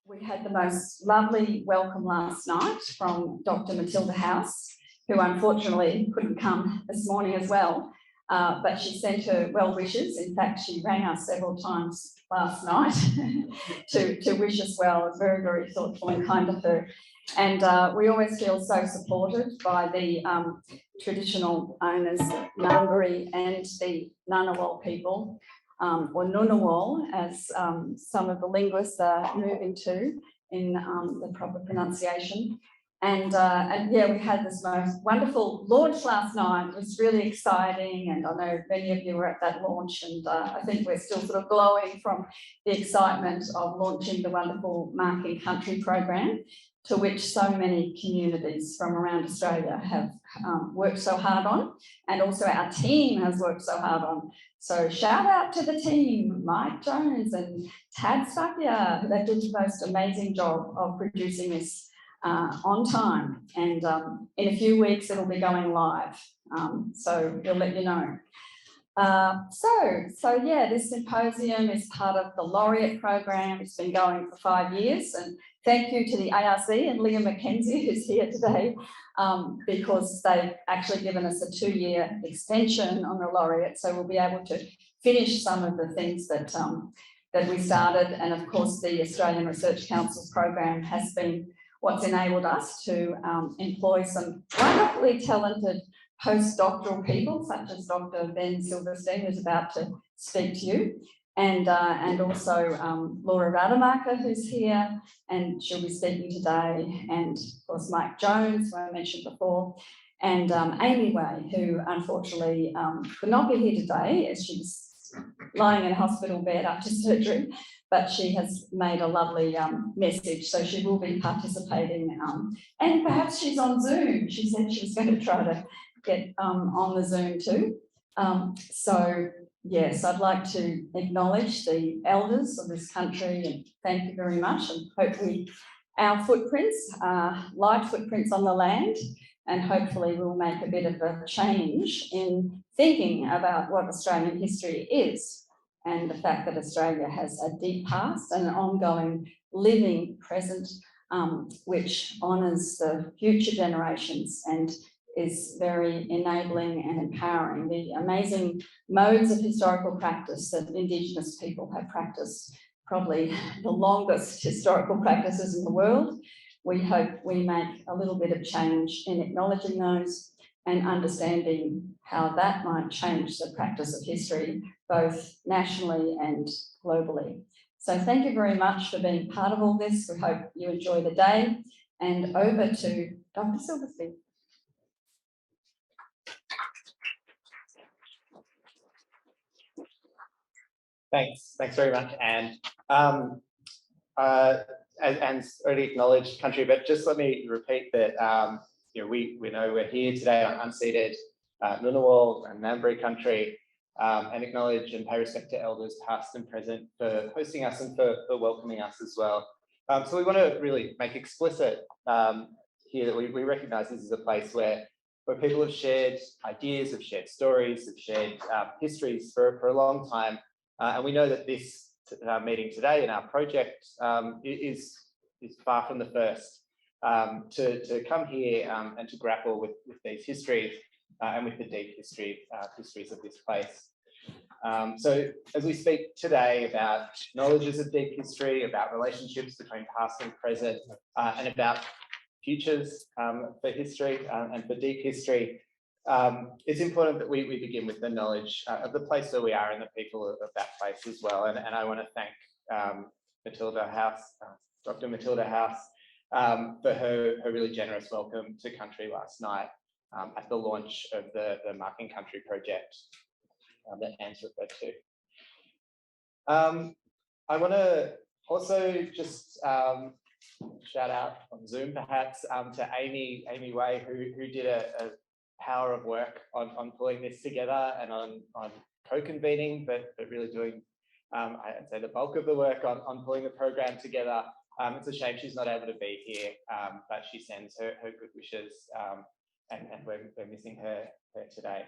We had the most lovely welcome last night from Dr. Matilda House, who unfortunately couldn't come this morning as well, but she sent her well wishes. In fact, she rang us several times last night to wish us well. It was very, very thoughtful and kind of her. And we always feel so supported by the traditional owners, Ngambri and the Ngunnawal people, or Ngunnawal, as some of the linguists are moving to in the proper pronunciation. And yeah, we had this most wonderful launch last night. It was really exciting, and I know many of you were at that launch, and I think we're still sort of glowing from the excitement of launching the wonderful Marking Country program, to which so many communities from around Australia have worked so hard on, and also our team has worked so hard on. So shout out to the team, Mike Jones and Tad Spakya. They did the most amazing job of producing this on time, and in a few weeks it'll be going live, so we'll let you know. So yeah, this symposium is part of the Laureate program. It's been going for 5 years, and thank you to the ARC and Liam McKenzie, who's here today, because they've actually given us a 2-year extension on the Laureate, so we'll be able to finish some of the things that that we started. And of course, the Australian Research Council's program has been what's enabled us to employ some wonderfully talented postdoctoral people, such as Dr. Ben Silverstein, who's about to speak to you, and also Laura Rademacher, who's here, and she'll be speaking today, and of course Mike Jones, who I mentioned before, and Amy Way, who unfortunately could not be here today as she's lying in a hospital bed after surgery, but she has made a lovely message, so she will be participating, and perhaps she's on Zoom. She said she was going to try to get on the Zoom too. So yes, I'd like to acknowledge the elders of this country and thank you very much, and hopefully our footprints are light footprints on the land, and hopefully we'll make a bit of a change in thinking about what Australian history is, and the fact that Australia has a deep past and an ongoing living present, which honours the future generations and is very enabling and empowering. The amazing modes of historical practice that Indigenous people have practiced, probably the longest historical practices in the world. We hope we make a little bit of change in acknowledging those and understanding how that might change the practice of history, both nationally and globally. So thank you very much for being part of all this. We hope you enjoy the day, and over to Dr. Silverstein. Thanks very much, Anne. As Anne's already acknowledged country, but just let me repeat that you know, we know we're here today on unceded Ngunnawal and Ngambri country, and acknowledge and pay respect to elders past and present for hosting us and for welcoming us as well. So we want to really make explicit here that we recognise this is a place where people have shared ideas, have shared stories, have shared histories for a long time. And we know that this meeting today in our project is far from the first to come here and to grapple with these histories and with the deep histories of this place. So as we speak today about knowledges of deep history, about relationships between past and present, and about futures for history and for deep history, it's important that we begin with the knowledge of the place where we are and the people of that place as well. And I want to thank Matilda House, Dr. Matilda House, for her really generous welcome to country last night at the launch of the Marking Country project that Anne's referred to. I want to also just shout out on Zoom perhaps to Amy Way, who did a power of work on pulling this together and on co-convening, but really doing, I'd say, the bulk of the work on pulling the program together. It's a shame she's not able to be here, but she sends her good wishes, and we're missing her today.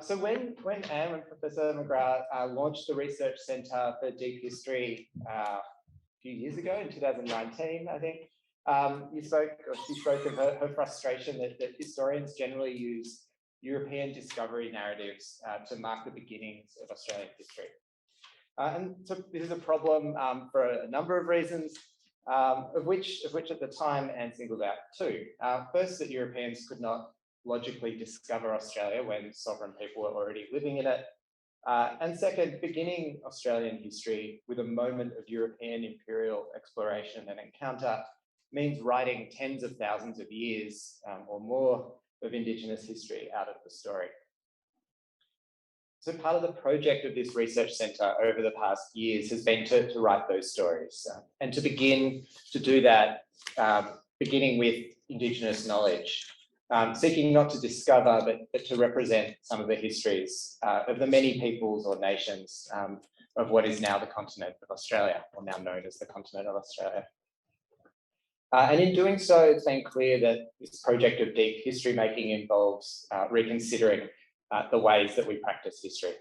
So when Anne and Professor McGrath launched the Research Centre for Deep History a few years ago in 2019, I think. She spoke of her frustration that historians generally use European discovery narratives to mark the beginnings of Australian history. And so this is a problem for a number of reasons, of which at the time Anne singled out two. First, that Europeans could not logically discover Australia when sovereign people were already living in it. And second, beginning Australian history with a moment of European imperial exploration and encounter means writing tens of thousands of years or more of Indigenous history out of the story. So part of the project of this research centre over the past years has been to write those stories and to begin to do that, beginning with Indigenous knowledge, seeking not to discover, but to represent some of the histories of the many peoples or nations of what is now the continent of Australia, or now known as the continent of Australia. And in doing so, it's been clear that this project of deep history making involves reconsidering the ways that we practice history.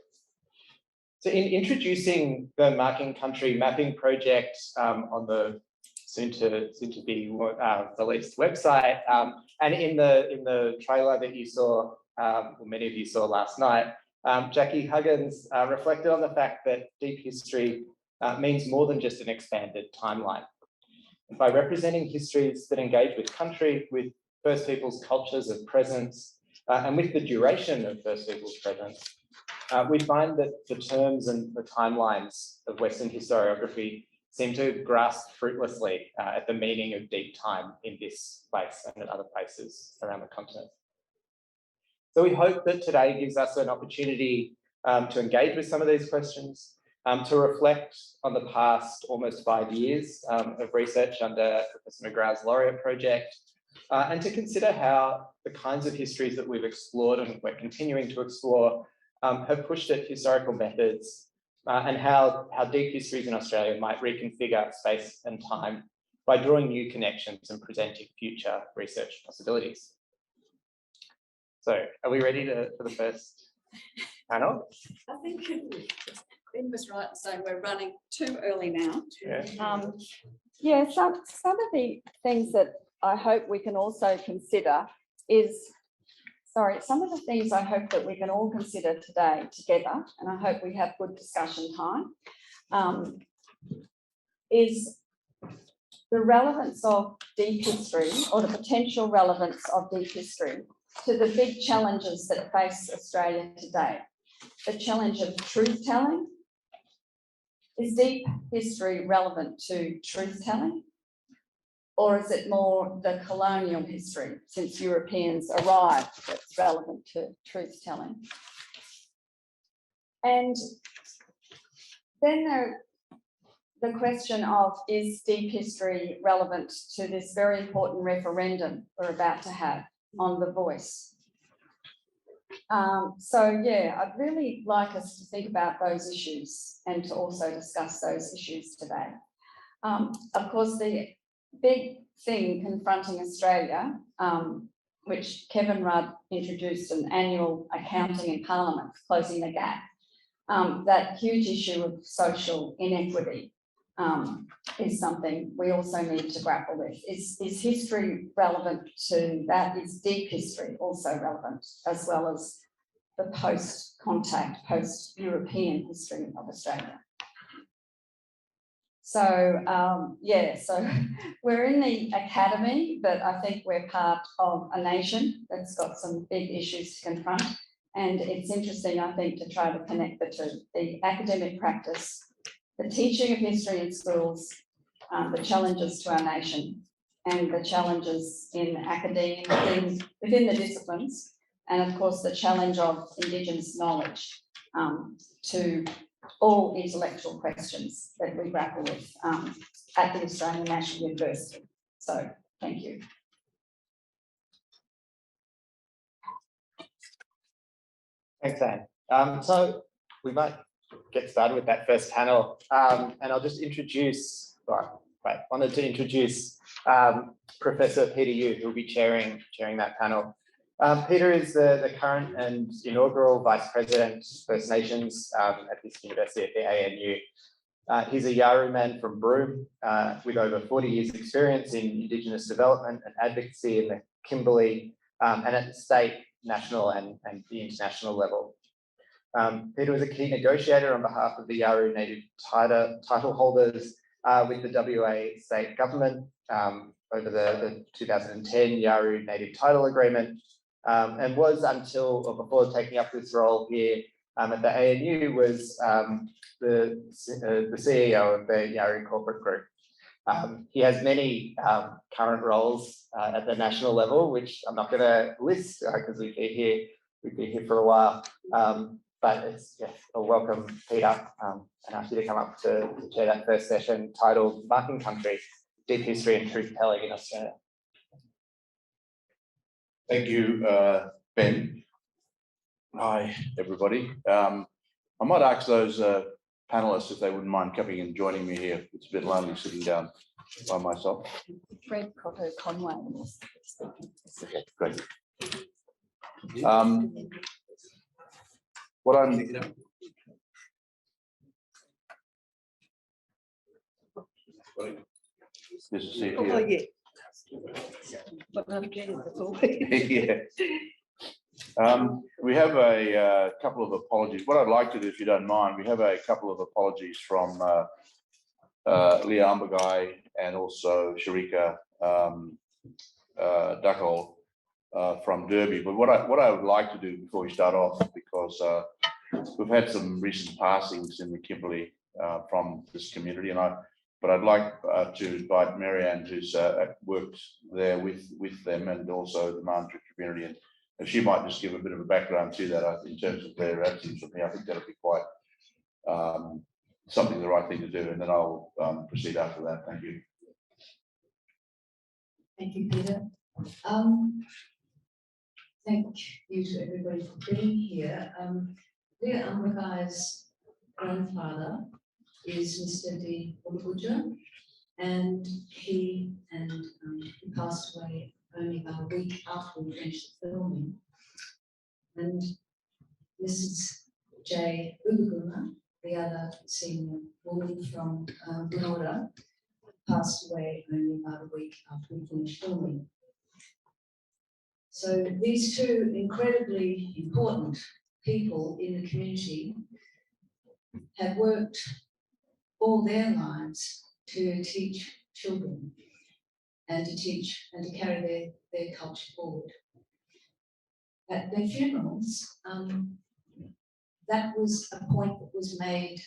So in introducing the Marking Country Mapping project on the soon to be released website, and in the trailer that you saw, or many of you saw last night, Jackie Huggins reflected on the fact that deep history means more than just an expanded timeline. And by representing histories that engage with country, with First Peoples cultures of presence, and with the duration of First Peoples presence, we find that the terms and the timelines of Western historiography seem to grasp fruitlessly at the meaning of deep time in this place and at other places around the continent. So we hope that today gives us an opportunity to engage with some of these questions, to reflect on the past almost 5 years of research under Professor McGrath's Laureate Project, and to consider how the kinds of histories that we've explored and we're continuing to explore have pushed at historical methods, and how deep histories in Australia might reconfigure space and time by drawing new connections and presenting future research possibilities. So are we ready for the first panel? I think Ben was right in saying we're running too early now. Yeah, some of the things that I hope we can also consider is, some of the things I hope that we can all consider today together, and I hope we have good discussion time, is the relevance of deep history, or the potential relevance of deep history to the big challenges that face Australia today. The challenge of truth-telling. Is deep history relevant to truth-telling? Or is it more the colonial history since Europeans arrived that's relevant to truth-telling? And then the question of, is deep history relevant to this very important referendum we're about to have on the voice? So yeah, I'd really like us to think about those issues and to also discuss those issues today. Of course, the big thing confronting Australia, which Kevin Rudd introduced an annual accounting in Parliament, closing the gap, that huge issue of social inequity is something we also need to grapple with. Is history relevant to that? Is deep history also relevant, as well as the post-contact, post-European history of Australia? So, so we're in the academy, but I think we're part of a nation that's got some big issues to confront. And it's interesting, I think, to try to connect the two, the academic practice, the teaching of history in schools, the challenges to our nation, and the challenges in academia, within the disciplines, and of course the challenge of Indigenous knowledge to all intellectual questions that we grapple with at the Australian National University. So, thank you. Thanks, Anne. So we might get started with that first panel, and I'll just introduce, wanted to introduce Professor Peter Yu, who will be chairing that panel. Peter is the current and inaugural Vice President First Nations at this university, at the ANU. He's a Yawuru man from Broome with over 40 years experience in Indigenous development and advocacy in the Kimberley and at the state, national and the international level. Peter was a key negotiator on behalf of the Yawuru Native title holders with the WA state government over the 2010 Yawuru Native Title Agreement, and was until or before taking up this role here at the ANU was the CEO of the Yawuru Corporate Group. He has many current roles at the national level, which I'm not going to list because we'd be here for a while. But it's a welcome, Peter, and ask you to come up to chair that first session titled Marking Country, Deep History and Truth Telling in Australia. Thank you, Ben. Hi, everybody. I might ask those panelists if they wouldn't mind coming and joining me here. It's a bit lonely sitting down by myself. Fred Cotto Conway was speaking. Okay, great. What I'm this is it Oh, here. yeah. But I'm getting the full. Yeah. We have a couple of apologies. What I'd like to do, if you don't mind, we have a couple of apologies from Leah Umbergai and also Sharika Duckall from Derby. But what I would like to do before we start off, because we've had some recent passings in the Kimberley from this community, but I'd like to invite Marianne, who's worked there with them, and also the Mandurah community, and if she might just give a bit of a background to that in terms of their absence with me. I think that'll be quite something the right thing to do, and then I'll proceed after that. Thank you. Thank you, Peter. Thank you to everybody for being here. Leah Umbergai's grandfather is Mr. D. Olubuja, and he passed away only about a week after we finished filming. And Mrs. J. Ubuguna, the other senior woman from Benora, passed away only about a week after we finished filming. So these two incredibly important people in the community have worked all their lives to teach children and to teach and to carry their culture forward. At their funerals, that was a point that was made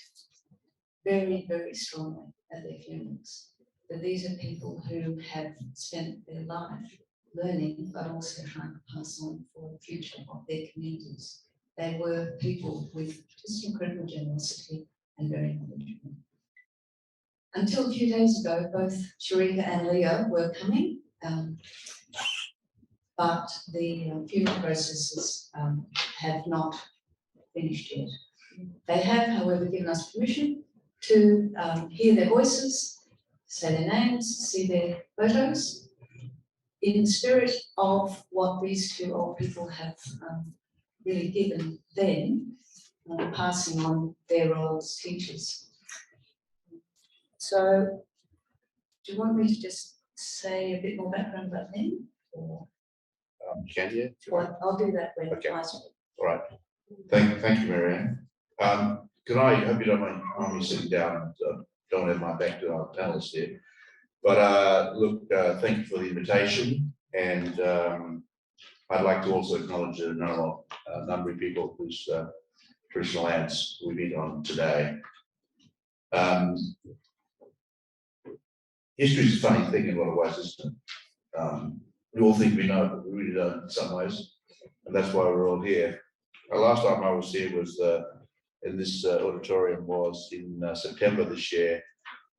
very, very strongly at their funerals, that these are people who have spent their life learning, but also trying to pass on for the future of their communities. They were people with just incredible generosity and very knowledgeable. Until a few days ago, both Sharika and Leah were coming, but the funeral processes have not finished yet. They have, however, given us permission to hear their voices, say their names, see their photos, in the spirit of what these two old people have really given them, passing on their role as teachers. So, do you want me to just say a bit more background about them? Or Can you? well, I'll do that when Okay. I speak. All right. Thank you, Marianne. Can I hope you don't mind me sitting down and don't have my back to our panelists here. But look, thank you for the invitation, and I'd like to also acknowledge the Ngurrindjeri people whose traditional lands we meet on today. History is a funny thing in a lot of ways, isn't it? We all think we know, but we really don't in some ways, and that's why we're all here. Last time I was here was in this auditorium was in September this year,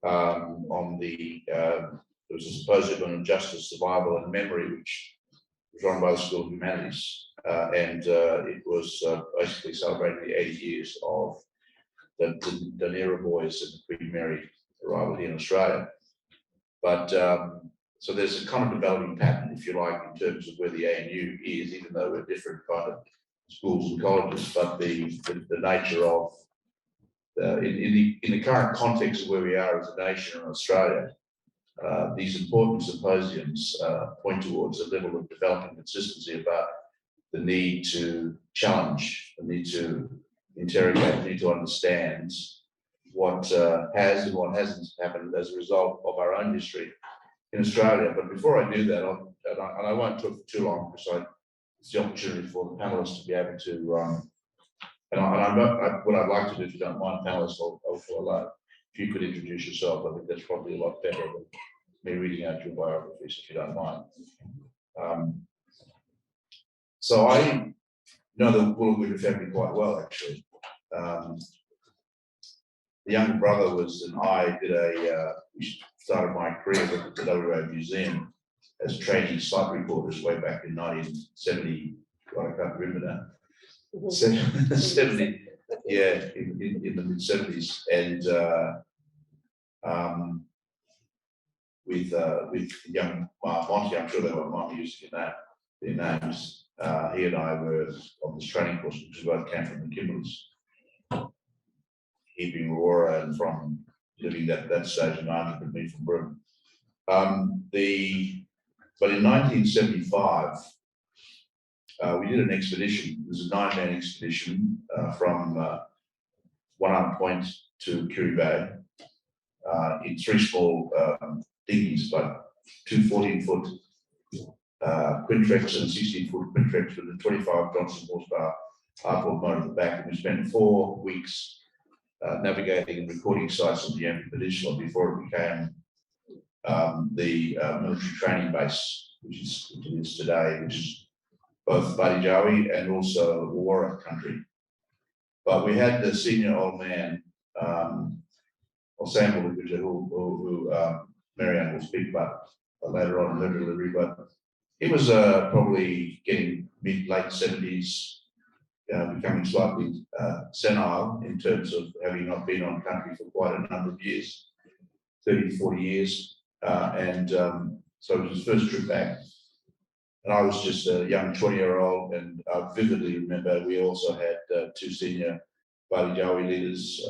on the there was a symposium on justice, survival and memory, which was run by the School of Humanities, and it was basically celebrating the 80 years of the Dunera boys and the Queen Mary arrival here in Australia. But so there's a kind of developing pattern, if you like, in terms of where the ANU is, even though we're different kind of schools and colleges, but the nature of in the current context of where we are as a nation in Australia, these important symposiums point towards a level of developing consistency about the need to challenge, the need to interrogate, the need to understand what has and what hasn't happened as a result of our own history in Australia. But before I do that, and I won't talk for too long because it's the opportunity for the panelists to be able to, what I'd like to do, if you don't mind, panelists, if you could introduce yourself. I think that's probably a lot better than me reading out your biographies, if you don't mind. So I know the Woolgood family quite well, actually. The younger brother was, and I did started my career at the WA Museum as trainee site reporters way back in 1970. God, I can't remember now. 70, yeah, in the mid 70s, and with young Monty, I'm sure they were not using their names. He and I were on this training course, which both came from the Kimberleys. He being Aurora, and from living that stage in Arnhem, and me from Broome. But in 1975, we did an expedition. It was a 9-man expedition from One Arm Point to Kiri Bay in 3 small dinghies, but 2 14-foot Quintrex and 16-foot Quintrex with a 25 Johnson horsepower hardboard motor at the back. And we spent 4 weeks navigating and recording sites on the Yampi Peninsula before it became the military training base, which it is today, which is both Badi Jawi and also Wara country. But we had the senior old man, or Sam Woolgood, who Marianne will speak about later on in her delivery, but he was probably getting late 70s, becoming slightly senile in terms of having not been on country for quite a number of years, 30 to 40 years. So it was his first trip back. And I was just a young 20-year-old, and I vividly remember we also had 2 senior Badi Jawi leaders,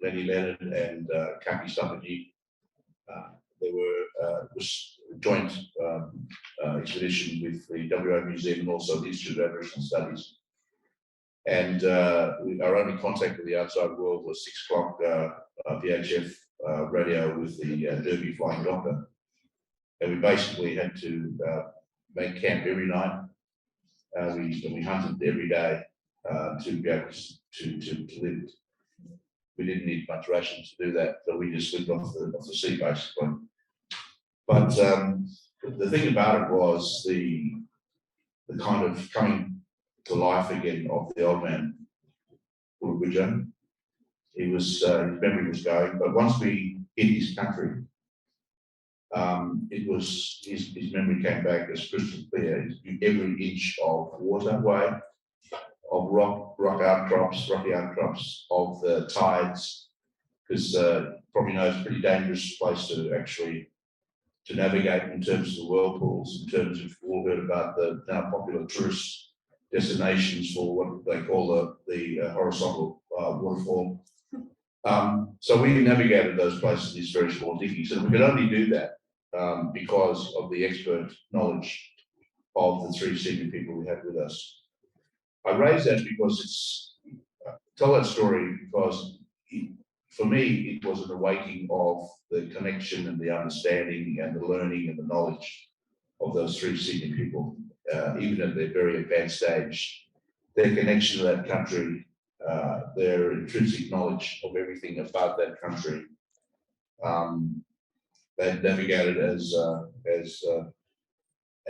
Lenny Leonard and Kaki Stampagi. There was a joint expedition with the WA Museum and also the Institute of Aboriginal Studies. And our only contact with the outside world was 6 o'clock VHF radio with the Derby Flying Doctor. And we basically had to make camp every night. We hunted every day to be able to live. We didn't need much rations to do that, so we just lived off the sea basically. But the thing about it was the kind of coming to life again of the old man, Woolgood. He was his memory was going, but once we hit his country, it was his memory came back as crystal clear. Every inch of waterway, of rocky outcrops, of the tides, because probably knows it's a pretty dangerous place to actually navigate in terms of the whirlpools, in terms of, you've all heard about the now popular tourist destinations for what they call the horizontal waterfall. So we navigated those places, these very small dinghies, and we could only do that because of the expert knowledge of the 3 senior people we had with us. I raise that because tell that story because for me, it was an awakening of the connection and the understanding and the learning and the knowledge of those 3 senior people, even at their very advanced stage. Their connection to that country, their intrinsic knowledge of everything about that country. They navigated as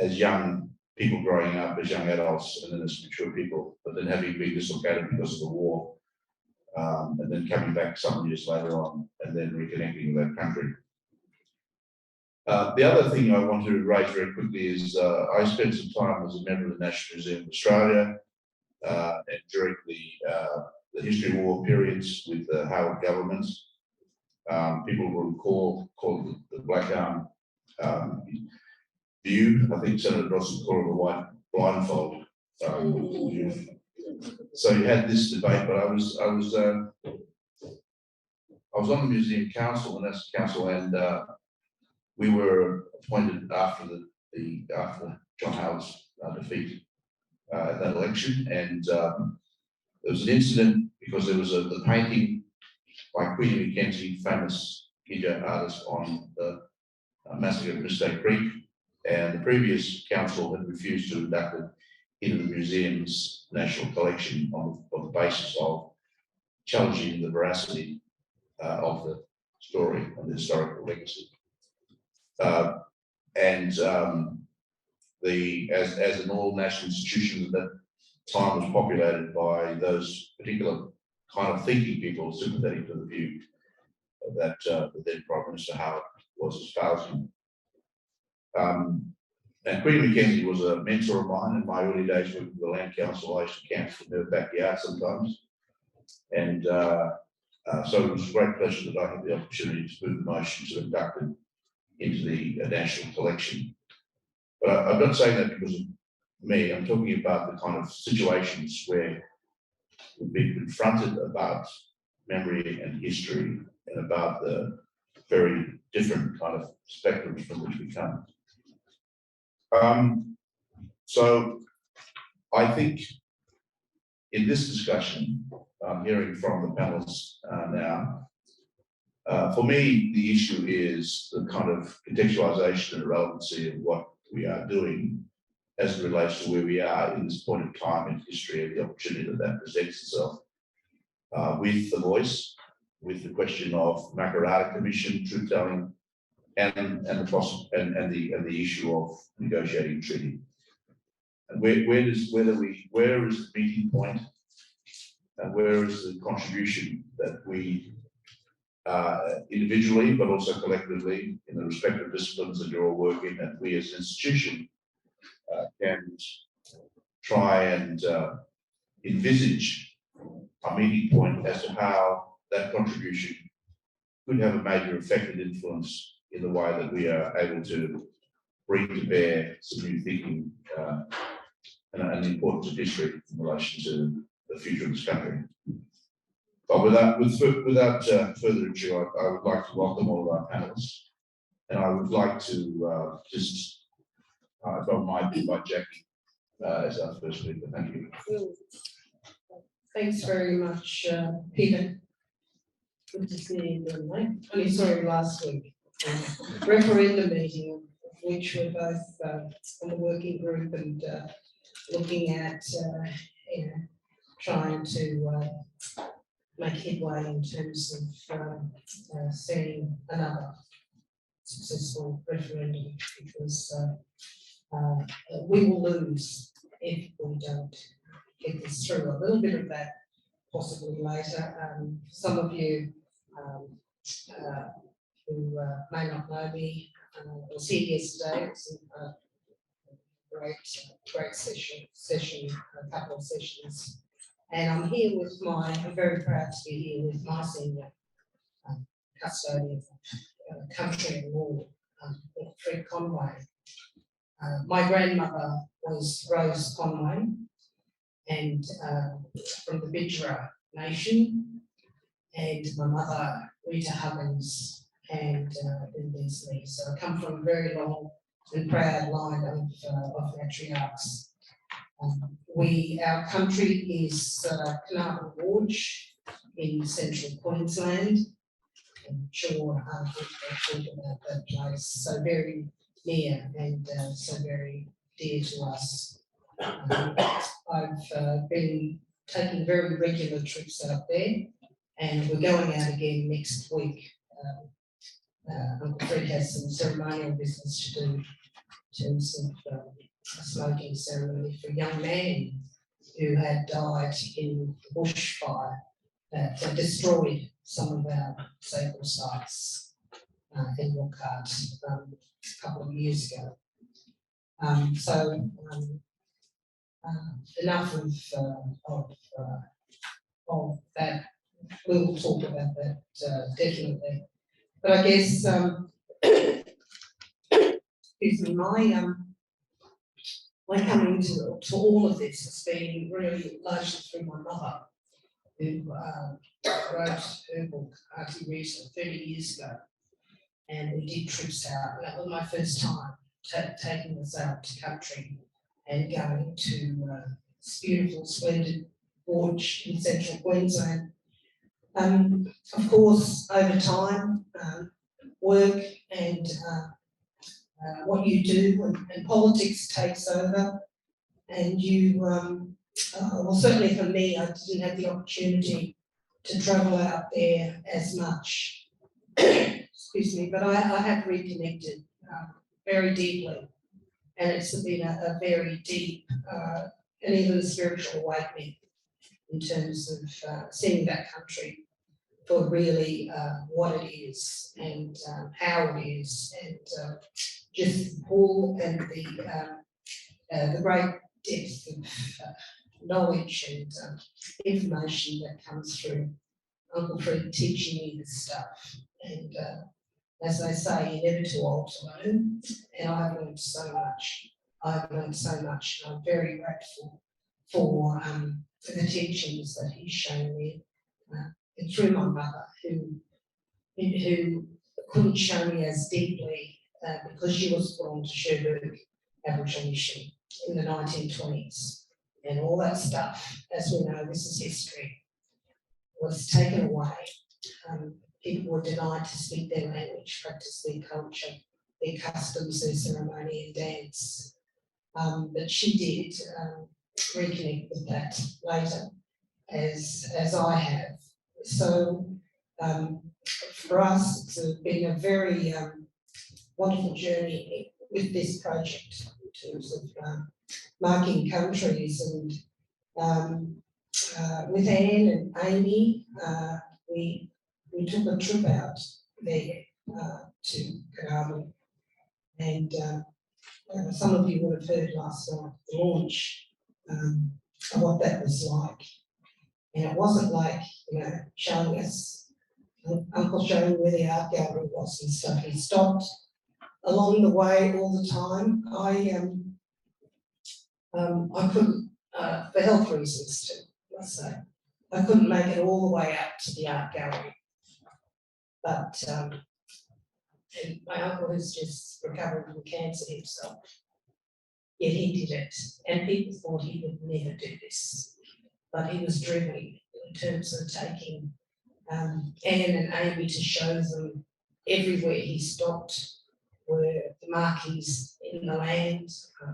young people growing up, as young adults, and then as mature people, but then having been dislocated because of the war. And then coming back some years later on and then reconnecting with that country. The other thing I want to raise very quickly is I spent some time as a member of the National Museum of Australia and during the history war periods with the Howard governments. People will recall called the Black Arm view. I think Senator Dawson called it the white blindfold view. So you had this debate, but I was I was on the museum council, and that's council, and we were appointed after after John Howard's defeat at that election, and there was an incident because there was the painting by Queenie Mackenzie, famous Gidja artist, on the massacre at Mistake Creek, and the previous council had refused to induct it into the museum's national collection on the basis of challenging the veracity of the story and the historical legacy. As an all national institution at that time was populated by those particular kind of thinking people sympathetic to the view that the then Prime Minister Howard was espousing. And Queen Mackenzie was a mentor of mine in my early days with the Land Council. I used to camp in her backyard sometimes. And so it was a great pleasure that I had the opportunity to move the motion to induct it into the national collection. But I'm not saying that because of me. I'm talking about the kind of situations where we've been confronted about memory and history and about the very different kind of spectrums from which we come. So I think in this discussion, I'm hearing from the panelists now, for me, the issue is the kind of contextualization and relevancy of what we are doing as it relates to where we are in this point of time in history and the opportunity that presents itself with the voice, with the question of Makarrata Commission, truth-telling, and the issue of negotiating treaty. And where is the meeting point, and where is the contribution that we individually, but also collectively in the respective disciplines that you're all working, and we as an institution can try and envisage a meeting point as to how that contribution could have a major effect and influence in the way that we are able to bring to bear some new thinking and the importance of history in relation to the future of this country. But without further ado, I would like to welcome all of our panelists, and I would like to just, if I might, invite Jackie as our first speaker. Thank you. Thanks very much, Peter. Good to see you again, mate. Only saw you last week. Referendum meeting, which we're both on the working group and looking at, trying to make headway in terms of seeing another successful referendum, because we will lose if we don't get this through. A little bit of that possibly later. Some of you who may not know me, was here yesterday. It was a great session, a couple of sessions. And I'm here with I'm very proud to be here with my senior custodian of country and law, Fred Conway. My grandmother was Rose Conway, and from the Bidjara Nation, and my mother, Rita Huggins, and Leslie. So I come from a very long and proud line of matriarchs. Our country is Carnarvon Gorge in central Queensland. I'm sure we'll talk about that place. So very near and so very dear to us. I've been taking very regular trips out there, and we're going out again next week. Uncle Fred has some ceremonial business to do in terms of a smoking ceremony for a young man who had died in the bushfire that destroyed some of our sacred sites in Lockhart a couple of years ago. Enough of that. We will talk about that definitely. But I guess my coming to all of this has been really largely through my mother. who wrote her book, Auntie Rita, 30 years ago. And we did trips out. That was my first time taking us out to country and going to this beautiful, splendid gorge in central Queensland. Of course, over time, work and what you do and politics takes over, and you, well, certainly for me, I didn't have the opportunity to travel out there as much. Excuse me, but I have reconnected very deeply, and it's been a very deep and even spiritual awakening in terms of seeing that country for really what it is and how it is, and just the pull and the great depth of knowledge and information that comes through Uncle Fred teaching me this stuff. And as they say, you're never too old to learn, and I've learned so much. I've learned so much, and I'm very grateful for the teachings that he's shown me, and through my mother, who couldn't show me as deeply because she was born to Cherbourg Aboriginal Mission in the 1920s, and all that stuff, as we know, this is history, was taken away. People were denied to speak their language, practice their culture, their customs, their ceremony and dance. But she did reconnect with that later, as I have. So for us, it's been a very wonderful journey with this project in terms of marking countries, and with Anne and Amy, we took a trip out there to Carnarvon, and some of you would have heard last night the launch of what that was like. And it wasn't like, showing us, Uncle showing where the art gallery was and stuff. He stopped along the way all the time. I couldn't, for health reasons too, I say, I couldn't make it all the way up to the art gallery. But and my uncle has just recovered from cancer himself, yet he did it, and people thought he would never do this, but he was driven in terms of taking Anne and Amy to show them everywhere he stopped were the markings in the land,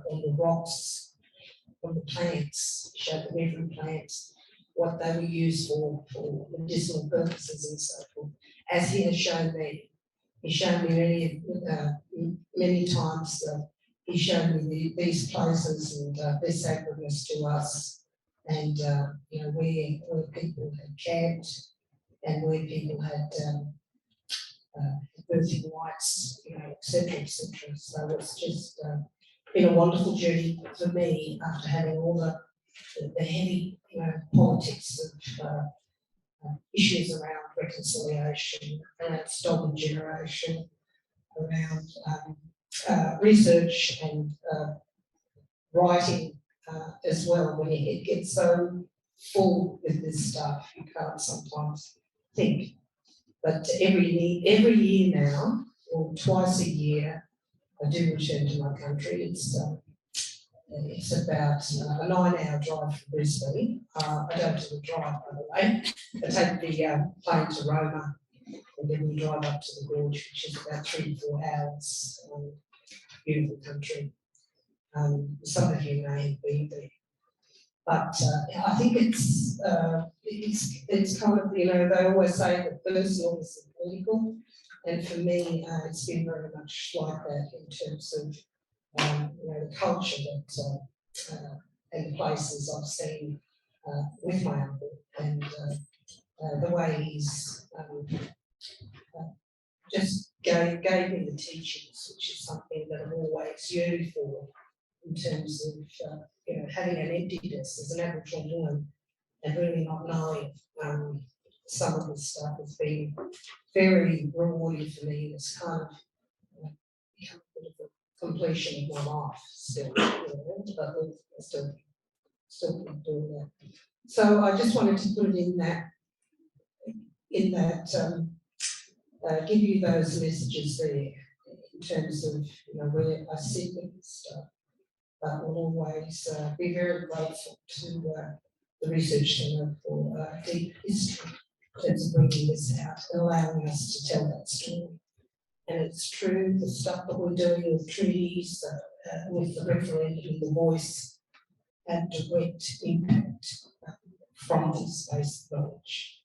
on the rocks, on the plants, showed them every plant, what they were used for medicinal purposes and so forth, as he has shown me. He showed me many times. He showed me these places and their sacredness to us, and where people had camped and where people had birthing rights, etc., etc. So it's just been a wonderful journey for me after having all the heavy, politics of issues around reconciliation, around stolen generation, around research and writing as well. When it gets so full with this stuff, you can't sometimes think. But every year now, or twice a year, I do return to my country. It's about a 9-hour drive from Brisbane. I don't do the drive, by the way. I take the plane to Roma, and then we drive up to the gorge, which is about 3 to 4 hours. Beautiful country. Some of you may have been there. But I think it's kind of, they always say that personal is political, and for me, it's been very much like that in terms of the culture that and the places I've seen with my uncle, and the way he's just gave me the teachings, which is something that I've always yearned for, in terms of having an emptiness as an Aboriginal woman and really not knowing some of this stuff has been very rewarding for me. It's kind of become a bit of a completion of my life still, but still still not doing that. So I just wanted to put it give you those messages there in terms of, you know, where I sit with this stuff. But we'll always be very grateful to the Research Centre for deep history in terms of bringing this out and allowing us to tell that story. And it's true, the stuff that we're doing with treaties, with the referendum and the voice, had direct impact from this base knowledge.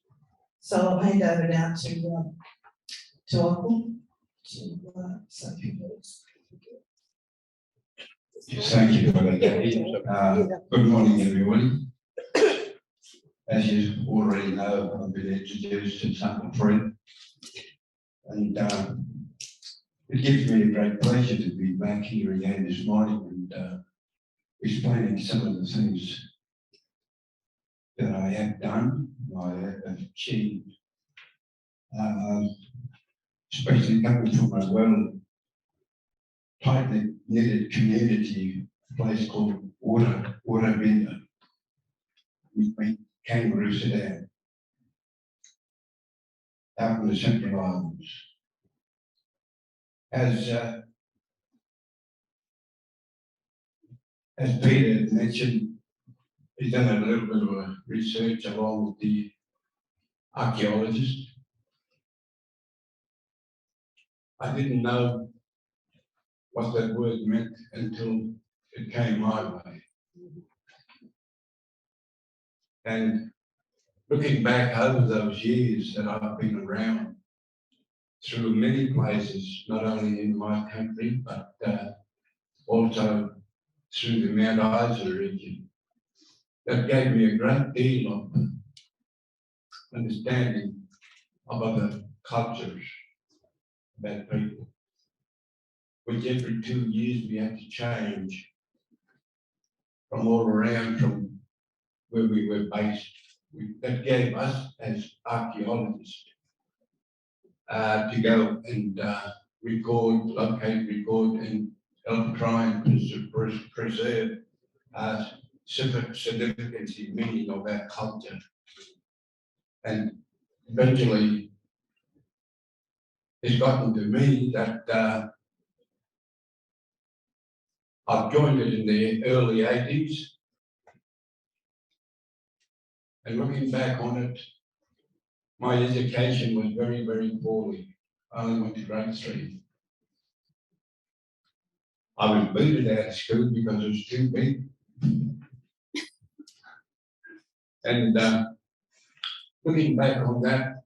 So I'll hand over now to Uncle to say a few words. Yes, thank you for that, Jackie. Good morning, everybody. As you already know, I've been introduced as Uncle Fred, and it gives me a great pleasure to be back here again this morning and explaining some of the things that I have done, I have achieved, especially coming from a well tightly knitted community, a place called Warrawinda, between Kangaroo Sudan, out in the Central Islands. As Peter mentioned, he's done a little bit of research along with the archaeologist. I didn't know what that word meant until it came my way. And looking back over those years that I've been around through many places, not only in my country, but also through the Mount Isa region, that gave me a great deal of understanding of other cultures, about people, which every 2 years we had to change from all around from where we were based. That gave us as archaeologists to go and locate, record, and help try and preserve significance, meaning of our culture. And eventually, it's gotten to me that I've joined it in the early 80s. And looking back on it, my education was very, very poorly. I only went to grade 3. I was booted out of school because it was too big. And looking back on that,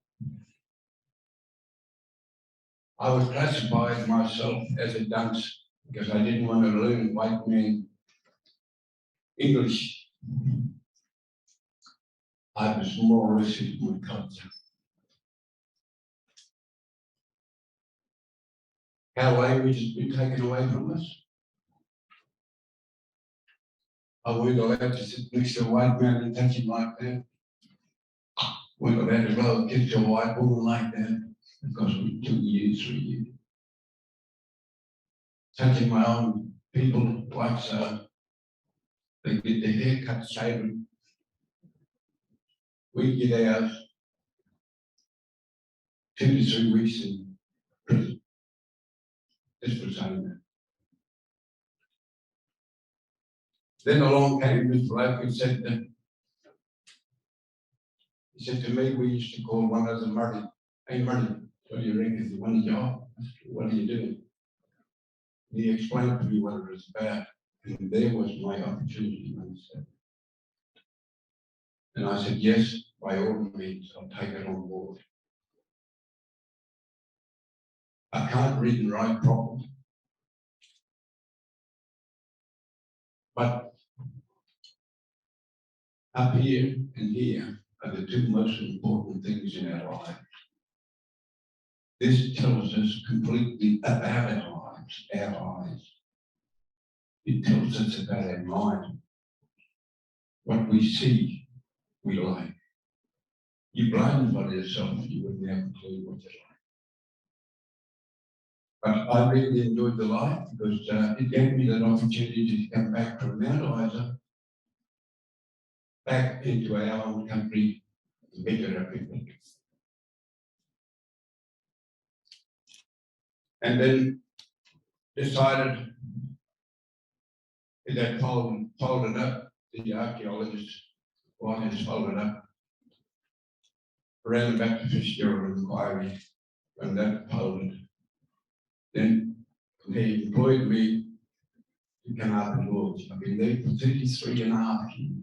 I would classify myself as a dunce because I didn't want to learn white man English. I was more interested in my culture. Our language has been taken away from us. I weren't allowed to sit next to a white man and touch him like that. Weren't allowed to go and kiss a white woman like that because we 2 years, 3 years. Touching my own people like so, they get their hair cut, shaven. We get ours 2 to 3 weeks in prison. This was saying that. Then along came this bloke and said that, he said to me, we used to call one of the Murray, hey Murray, what do you reckon? You want a job? What are you doing? And he explained to me what it was about, and there was my opportunity. And I said, yes, by all means, I'll take it on board. I can't read and write properly, but up here and here are the 2 most important things in our lives. This tells us completely about our lives, our eyes. It tells us about our mind. What we see, we like. You blinded by yourself, you wouldn't have a clue what you like. But I really enjoyed the life because it gave me that opportunity to come back from Mount Isa back into our own country, the better everything. And then decided that folded up, the archaeologists, one has folded up around about the Fitzgerald inquiry, when that folded. Then they employed me in Carnarvon Lodge. I've been there for 33 and a half years.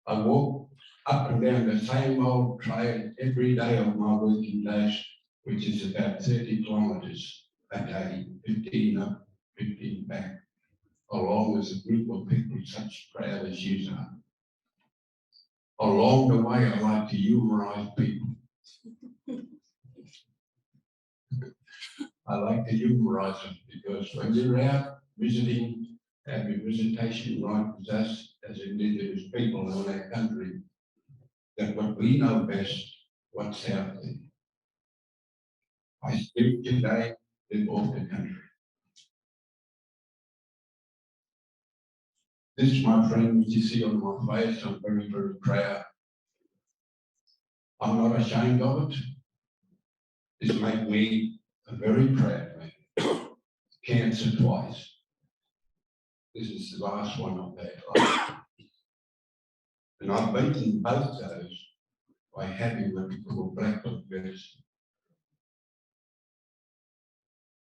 I walk up and down the same old trail every day of my working days, which is about 30 kilometres a day, 15 up, 15 back, along with a group of people such proud as you are. Along the way, I like to humorise people. I like to humorise them because when you're out visiting, having visitation right with us as Indigenous people in our country, that what we know best, what's out there. I speak today in all the country. This, my friend, which you see on my face, I'm very, very proud. I'm not ashamed of it. It's made me a very proud man. Cancer twice. This is the last one I've had. And I've beaten both those by having what we call black book medicine.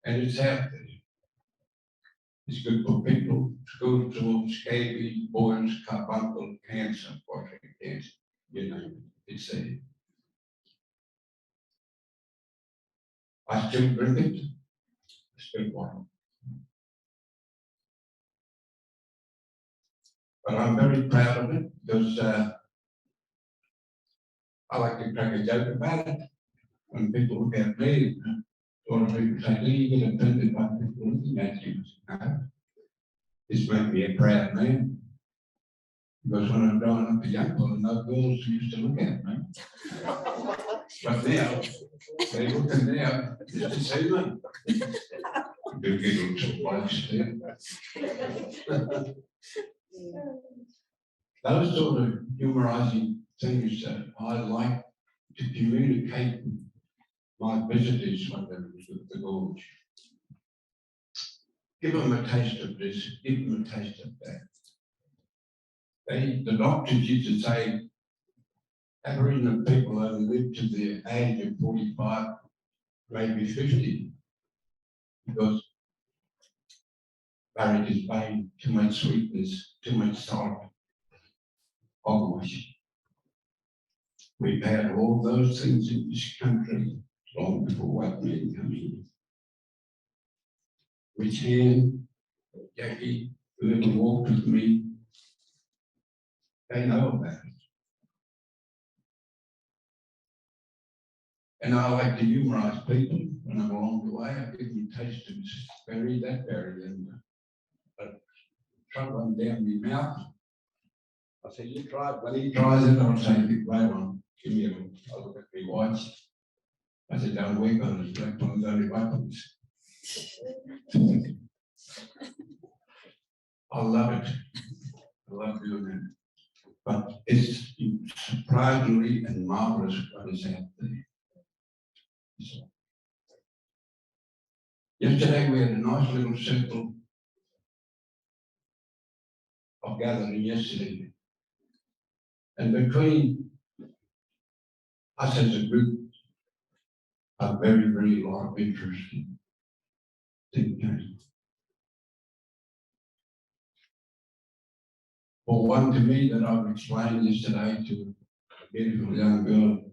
And it's out there. It's good for people, school tools, scabies, boils, carbuncle, cancer, prostate cancer, you know, it's there. I still drink it, I still want it. But I'm very proud of it because I like to crack a joke about it. When people look at me, a lot of people say, do you get offended by people looking at you? No. This made me a proud man. Because when I was growing up a young boy, no girls used to look at me. But now, they look at now, just to see me. Do get some blokes there. Those sort of humorising things that I like to communicate with my visitors when they're with the gorge. Give them a taste of this, give them a taste of that. The doctors used to say, Aboriginal people only live to the age of 45, maybe 50, because varicose vein, too much sweetness, too much salt, hogwash. We've had all those things in this country long before white men come in. Rich Hand, Jackie, whoever walked with me, they know about it. And I like to humorise people when I'm along the way. I give them a taste of this berry, that berry, and shove one down my mouth. I say, you try it. When he tries it, I'll say, right on, give me a look. I'll look at my watch. I said, don't work on it, black ones only weapons. I love it. I love doing it. But it's surprisingly and marvellous what is out there. So, yesterday we had a nice little circle of gathering yesterday. And between us as a group, a very, very lot of interest in thinking. For one to me that I've explained yesterday to a beautiful young girl,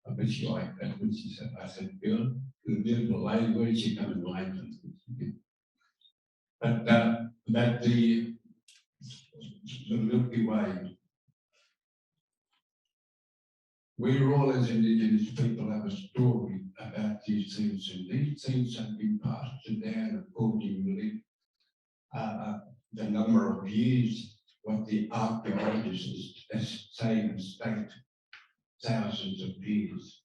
I bet she liked that when she said, I said, girl, the beautiful lady, where did she come in life? But that the Milky Way, we all as Indigenous people have a story about these things, and these things have been passed down accordingly. The number of years, what the archaeologists say and state, thousands of years.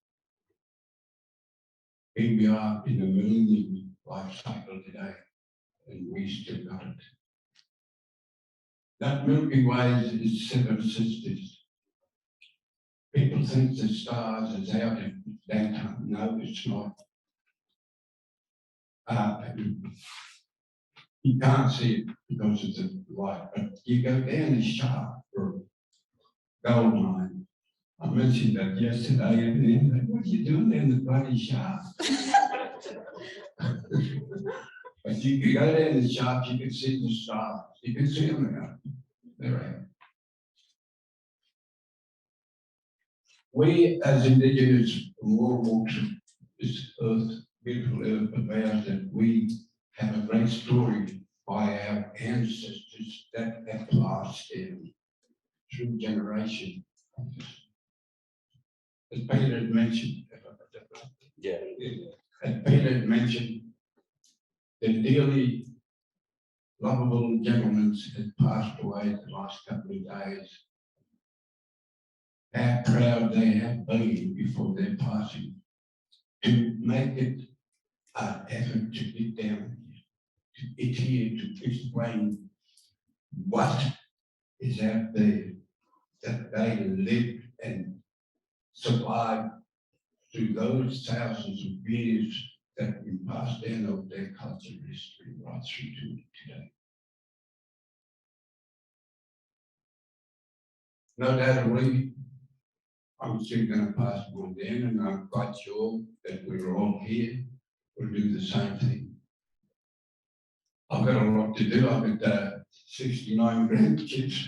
Here we are in the millennium life cycle today, and we still got it. That Milky Way is Seven Sisters. People think the stars is out in downtown. No, it's not. You can't see it because of the light, but you go down the shaft for gold mine. I mentioned that yesterday, and then like, what are you doing in the bloody shaft? But you could go down the shaft, you could see the stars, you could see them now. They're out. We as Indigenous from all walks of this earth, beautiful earth of ours, that we have a great story by our ancestors that have passed down through generation. As Peter had mentioned, as Peter had mentioned, the dearly lovable gentleman had passed away the last couple of days. How proud they have been before their passing to make it an effort to get down here to explain what is out there that they lived and survived through those thousands of years that we passed down of their culture history right through to today. No doubt I'm still going to pass one down, and I'm quite sure that we're all here will do the same thing. I've got a lot to do. I've got 69 grandkids,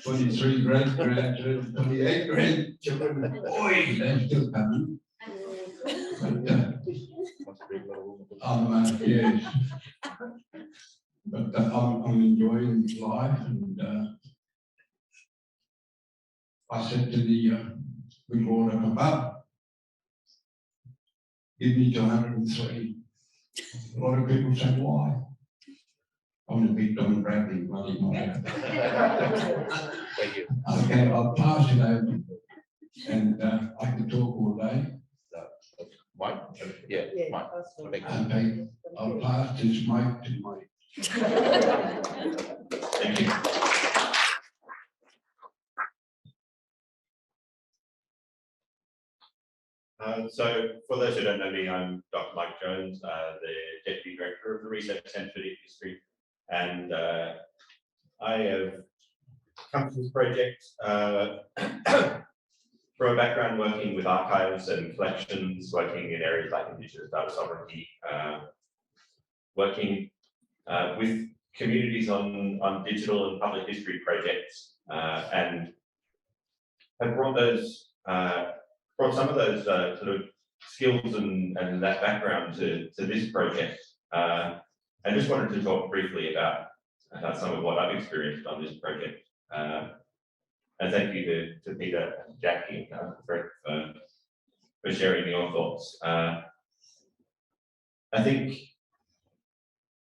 23 great-grandchildren, 28 grandchildren. Boy, they're still coming. But, yes. But I'm enjoying life, and I said to the good Lord up above, give me to 103. A lot of people say, why? I want to beat Don Bradley, bloody mother. Thank you. Okay, I'll pass it over, and I can talk all day. Mike? Yeah, Mike. Okay, I'll pass this mic to Mike. Thank you. So for those who don't know me, I'm Dr. Mike Jones, the Deputy Director of the Research Centre for Deep History, and I have come to this project from a background working with archives and collections, working in areas like Indigenous data sovereignty, working with communities on digital and public history projects, and have brought some of those sort of skills and that background to this project. I just wanted to talk briefly about some of what I've experienced on this project. And thank you to Peter and Jackie for sharing your thoughts. I think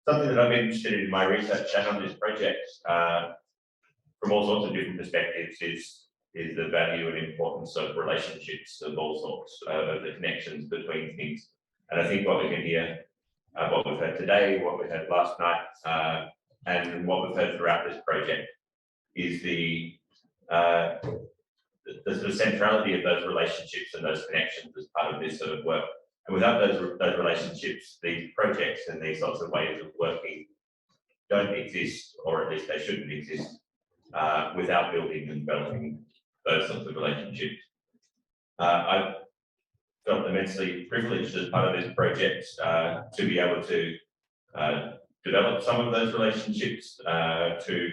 something that I've been interested in my research and on this project from all sorts of different perspectives is the value and importance of relationships of all sorts, of the connections between things. And I think what we can hear, what we've heard today, what we heard last night, and what we've heard throughout this project is the sort of centrality of those relationships and those connections as part of this sort of work. And without those relationships, these projects and these sorts of ways of working don't exist, or at least they shouldn't exist, without building and developing those sorts of relationships. I've felt immensely privileged as part of this project to be able to develop some of those relationships, to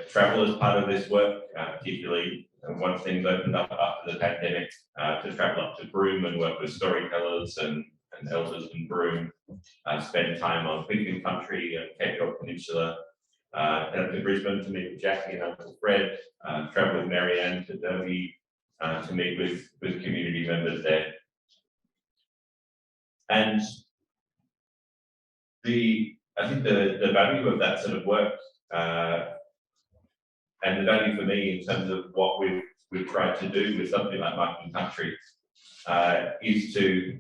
travel as part of this work, particularly once things opened up after the pandemic, to travel up to Broome and work with storytellers and elders in Broome, spend time on Picton Country and Cape York Peninsula, head up to Brisbane to meet with Jackie and Uncle Fred, travel with Marianne to Derby to meet with community members there. And I think the value of that sort of work and the value for me in terms of what we've tried to do with something like Picton Country is to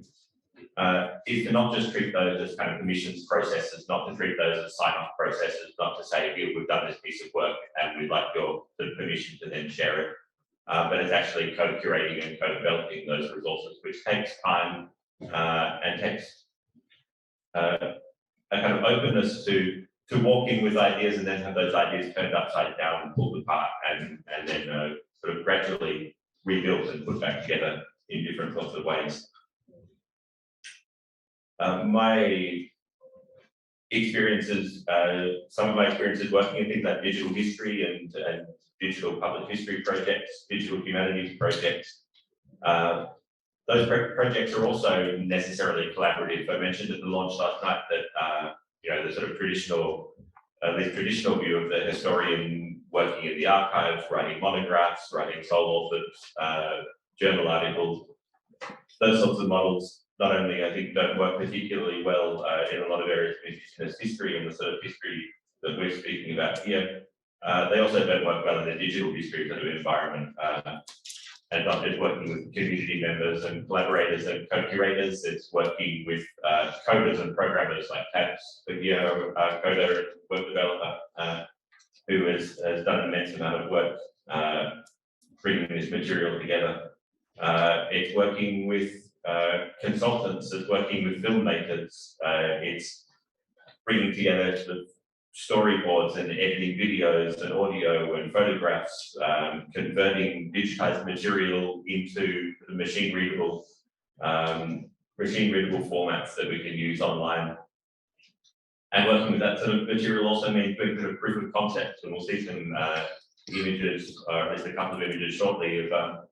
is to not just treat those as kind of permissions processes, not to treat those as sign-off processes, not to say, here, we've done this piece of work and we'd like your permission to then share it. But it's actually co-curating and co-developing those resources, which takes time and takes a kind of openness to walk in with ideas and then have those ideas turned upside down and pulled apart and then sort of gradually rebuilt and put back together in different sorts of ways. My experiences, some of my experiences working in things like digital history and digital public history projects, digital humanities projects, those projects are also necessarily collaborative. I mentioned at the launch last night that you know, the sort of traditional, this traditional view of the historian working in the archives, writing monographs, writing sole authored journal articles, those sorts of models not only, I think, don't work particularly well in a lot of areas of Indigenous history and the sort of history that we're speaking about here, they also don't work well in the digital history sort of environment. And not just working with community members and collaborators and co-curators, it's working with coders and programmers like Tabs, the coder and web developer, who has done an immense amount of work bringing this material together. It's working with consultants, it's working with filmmakers, it's bringing together sort of storyboards and editing videos and audio and photographs, converting digitized material into the machine readable formats that we can use online. And working with that sort of material also means doing sort of proof of concept, and we'll see some images, or at least a couple of images shortly of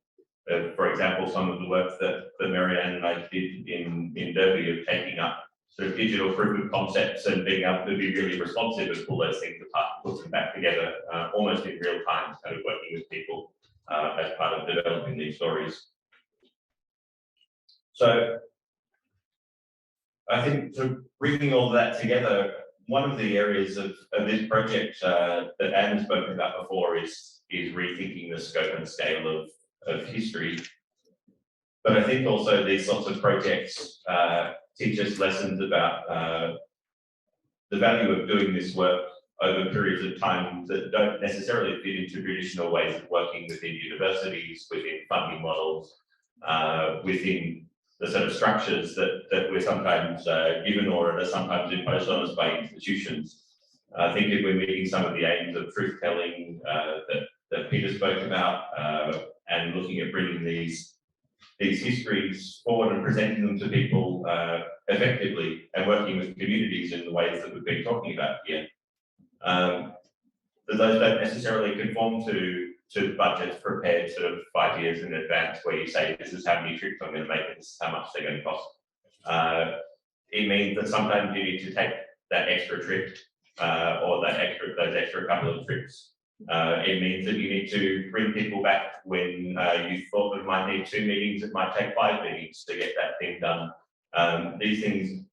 for example, some of the work that Marianne and I did in Derby of taking up sort of digital proof of concepts and being able to be really responsive and pull those things apart, put them back together almost in real time, kind of working with people as part of developing these stories. So I think sort of bringing all that together, one of the areas of this project that Anne has spoken about before is rethinking the scope and scale of history. But I think also these sorts of projects teach us lessons about the value of doing this work over periods of time that don't necessarily fit into traditional ways of working within universities, within funding models, within the sort of structures that we're sometimes given or are sometimes imposed on us by institutions. I think if we're meeting some of the aims of truth telling that Peter spoke about, and looking at bringing these histories forward and presenting them to people effectively, and working with communities in the ways that we've been talking about here, that those don't necessarily conform to budgets prepared sort of 5 years in advance, where you say, this is how many trips I'm going to make and this is how much they're going to cost. It means that sometimes you need to take that extra trip or those extra couple of trips. It means that you need to bring people back when you thought it might need 2 meetings, it might take 5 meetings to get that thing done. These things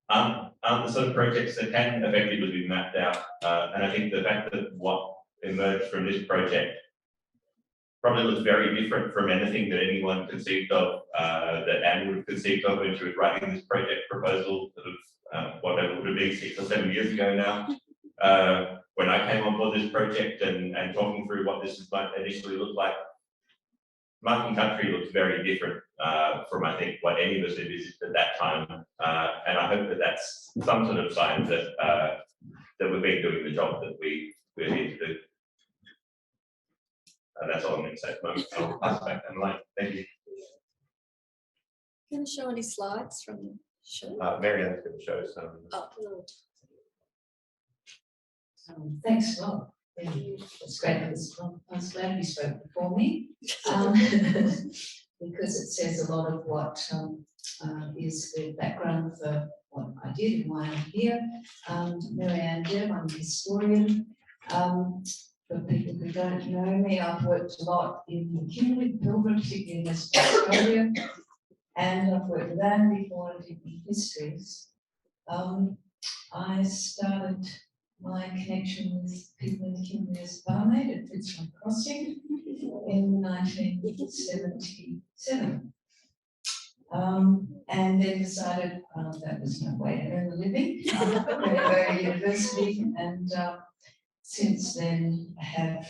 aren't the sort of projects that can effectively be mapped out. And I think the fact that what emerged from this project probably looks very different from anything that anyone conceived of, that Anne would have conceived of when she was writing this project proposal, sort of whatever it would have been 6 or 7 years ago now. When I came on board this project and talking through what this might initially look like, Marking Country looks very different from, I think, what any of us envisaged at that time. And I hope that that's some sort of sign that that we've been doing the job that we're here to do. And that's all I'm going to say at the moment. I'll pass it back down the line. Thank you. Can you show any slides from the show? Marianne's going to show some. Oh, no. Thanks, Rob. It's great that I was glad you spoke before me, because it says a lot of what is the background for what I did and why I'm here. Marianne Deb, I'm a historian. For people who don't know me, I've worked a lot in the Kimberley, Pilbara, particularly in Western Australia, and I've worked with Anne before I did histories. I started my connection with people in the Kimberley as a barmaid at Fitzroy Crossing in 1977. and then decided that was no way to earn a living. Went to go to university, and since then have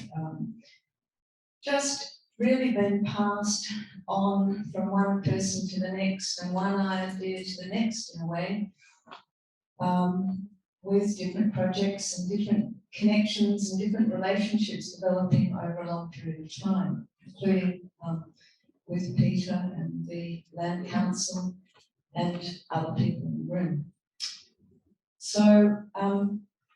just really been passed on from one person to the next and one idea to the next in a way, with different projects and different connections and different relationships developing over a long period of time, including with Peter and the Land Council and other people in the room. So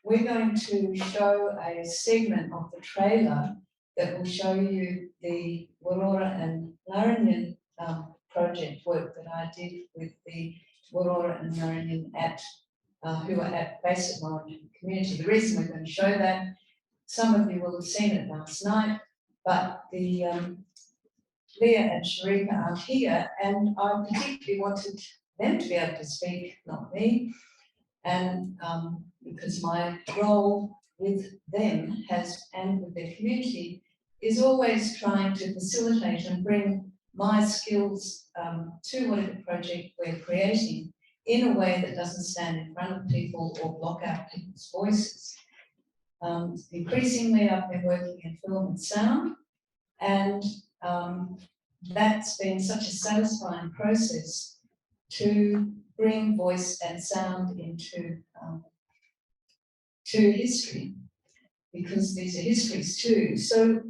we're going to show a segment of the trailer that will show you the Wurora and Larinian project work that I did with the Wurora and Larinian who are at Basic Knowledge Community. The reason we're going to show that, some of you will have seen it last night, but the Leah and Sharika are here, and I particularly wanted them to be able to speak, not me, and because my role with them and with their community is always trying to facilitate and bring my skills to whatever project we're creating in a way that doesn't stand in front of people or block out people's voices. Increasingly, I've been working in film and sound, and that's been such a satisfying process to bring voice and sound into to history, because these are histories too. So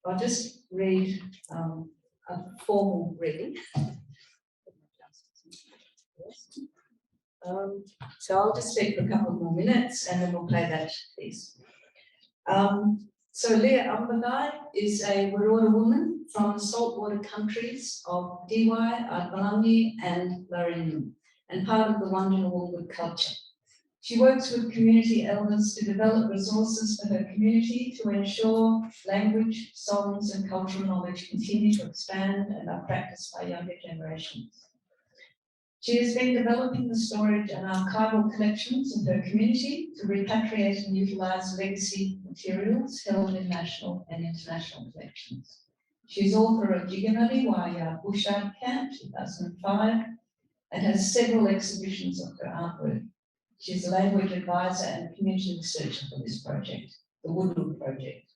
I'll just read a formal reading. So I'll just speak for a couple more minutes and then we'll play that piece. So Leah Umbagai is a Wurora woman from the saltwater countries of Dee Why, Arpalangi and Larinian, and part of the Wandjina culture. She works with community elders to develop resources for her community to ensure language, songs and cultural knowledge continue to expand and are practiced by younger generations. She has been developing the storage and archival collections of her community to repatriate and utilise legacy materials held in national and international collections. She is author of Jiganari Waya Bush Art Camp 2005 and has several exhibitions of her artwork. She is a language advisor and community researcher for this project, the Woodland Project.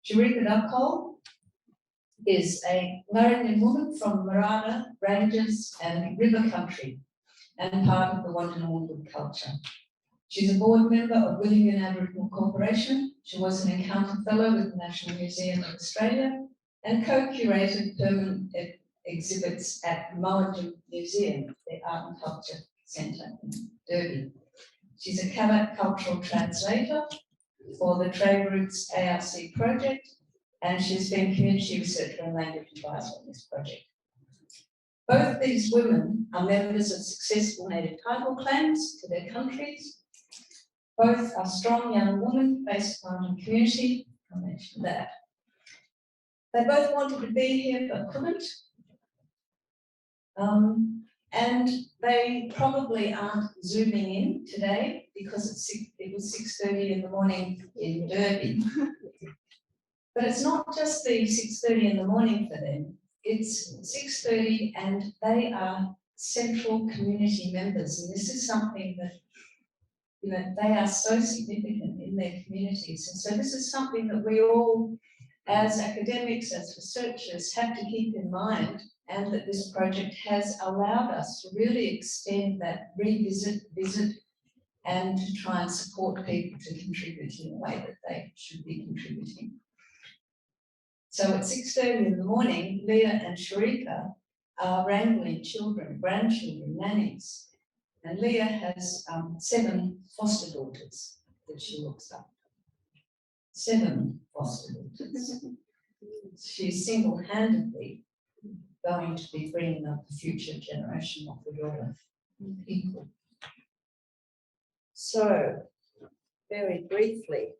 Sharika Duckole is a Larinian woman from Marana, Ranges and River Country and part of the Wandjina culture. She's a board member of William Aboriginal Corporation. She was an Encounter Fellow with the National Museum of Australia and co-curated permanent exhibits at Mawinjum Museum, the Art and Culture Centre in Derby. She's a cultural translator for the Trade Routes ARC project, and she's been community researcher and language advisor on this project. Both these women are members of successful native title claims to their countries. Both are strong young women based on the community. I mentioned that. They both wanted to be here but couldn't. And they probably aren't zooming in today because it was 6:30 in the morning in Derby. But it's not just the 6:30 in the morning for them. It's 6:30 and they are central community members. And this is something that, you know, they are so significant in their communities. And so this is something that we all, as academics, as researchers, have to keep in mind, and that this project has allowed us to really extend that, visit, and to try and support people to contribute in a way that they should be contributing. So at 6:30 in the morning, Leah and Sharika are wrangling children, grandchildren, nannies. And Leah has 7 foster daughters that she looks after. 7 foster daughters. She's single-handedly going to be bringing up the future generation of Wurora people. So, very briefly,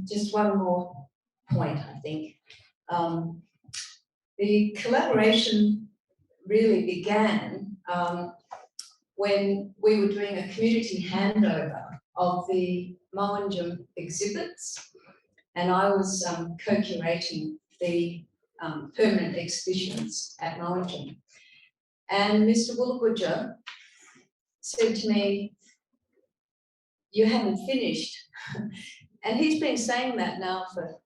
just one more point, I think. The collaboration really began when we were doing a community handover of the Mawinjum exhibits, and I was co-curating the permanent exhibitions at Norwich. And Mr. Woolagudja said to me, "You haven't finished." And he's been saying that now for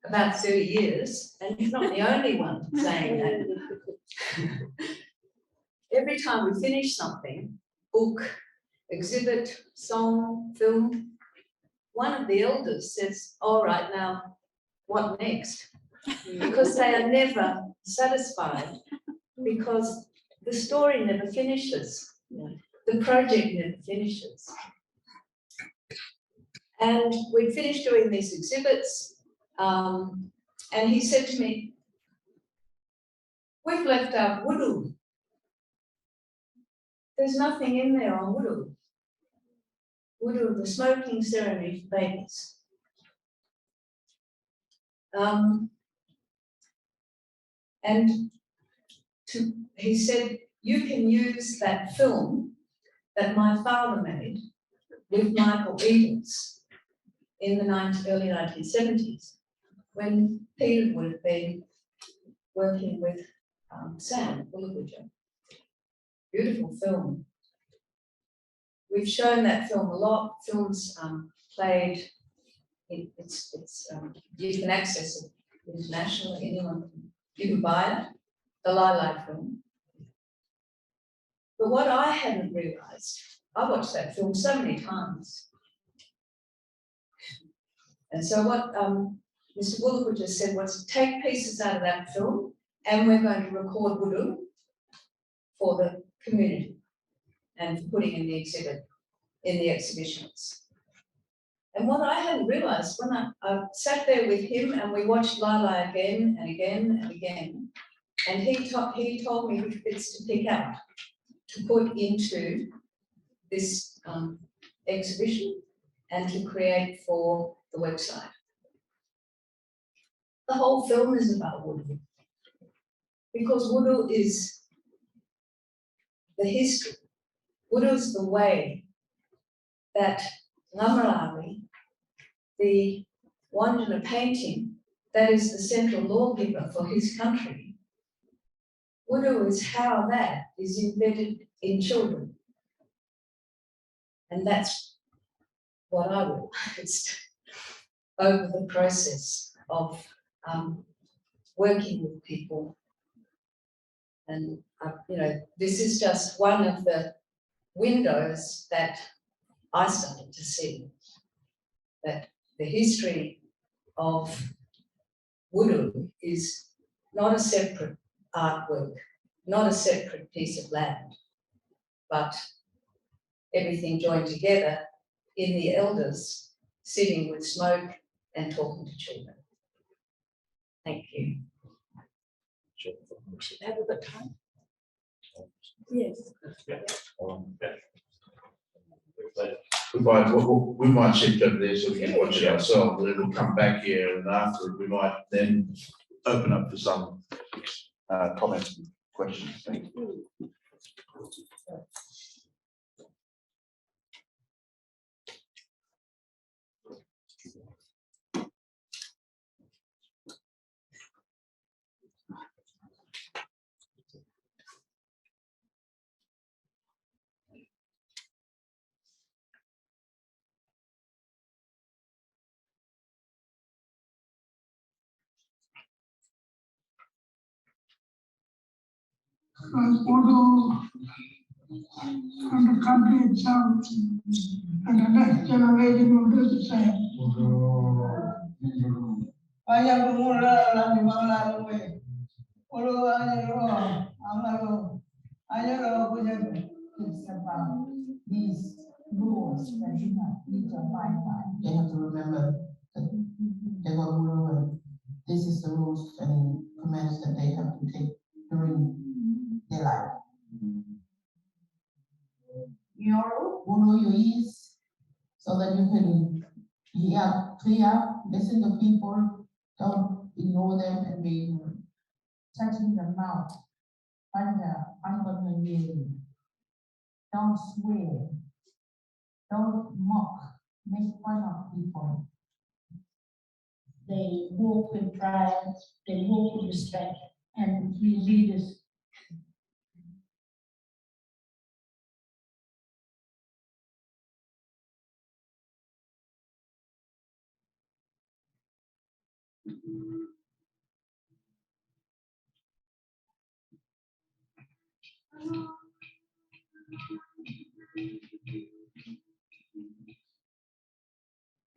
about 30 years, and he's not the only one saying that. Every time we finish something, book, exhibit, song, film, one of the elders says, "All right, now what next?" Because they are never satisfied, because the story never finishes. The project never finishes. And we finished doing these exhibits, and he said to me, "We've left out Wudu. There's nothing in there on Wudu. Wudu, the smoking ceremony for babies." He said, "You can use that film that my father made with Michael Edens in the early 1970s, when Peter would have been working with Sam Woolagudja." Beautiful film. We've shown that film a lot. Films played. You can access it internationally. Anyone you can buy it. The Lilac film. But what I hadn't realised, I watched that film so many times. And so what Mr. Woolagudja said was, take pieces out of that film and we're going to record Wudu for the community and for putting in the exhibit, in the exhibitions. And what I hadn't realised, when I sat there with him and we watched Lala again and again and again, and he told me which bits to pick out to put into this exhibition and to create for the website. The whole film is about Wudu, because Wudu is the history. Wudu is the way that Ngamarawi, the Wandjina painting, that is the central lawgiver for his country, Wudu is how that is embedded in children. And that's what I realized over the process of working with people. And, this is just one of the windows that I started to see, that the history of Wudu is not a separate artwork, not a separate piece of land, but everything joined together in the elders sitting with smoke and talking to children. Thank you. Have a good time. Yes. We might shift over there so we can watch it ourselves, and it'll come back here, and after we might then open up for some comments and questions. Thank you. Wudu and the country itself and the next generation will do the same. Ayah bermula dalam dimana luwe, ulu ayah roh, amalu, ayah roh punya sebab these rules that you need to abide by. They have to remember that they were ruling. This is the rules and commands that they have to take during their life. Your Wudu is so that you can hear clear, listen to people. Don't ignore them and be touching their mouth uncontrollably. Don't swear. Don't mock, make fun of people. they walk with pride, they walk with respect, and we leaders.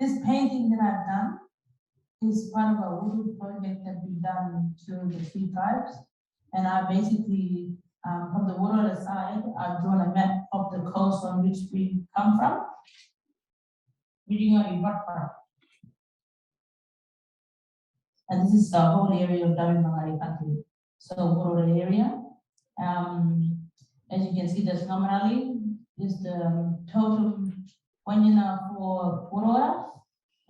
This painting that I've done is part of a Urdu project that we've done to the 3 tribes. And I basically, from the water side, I've drawn a map of the coast on which we come from. And this is the whole area of David Malari country. So water area. As you can see, this nominally is the total Wanyana for Aurora.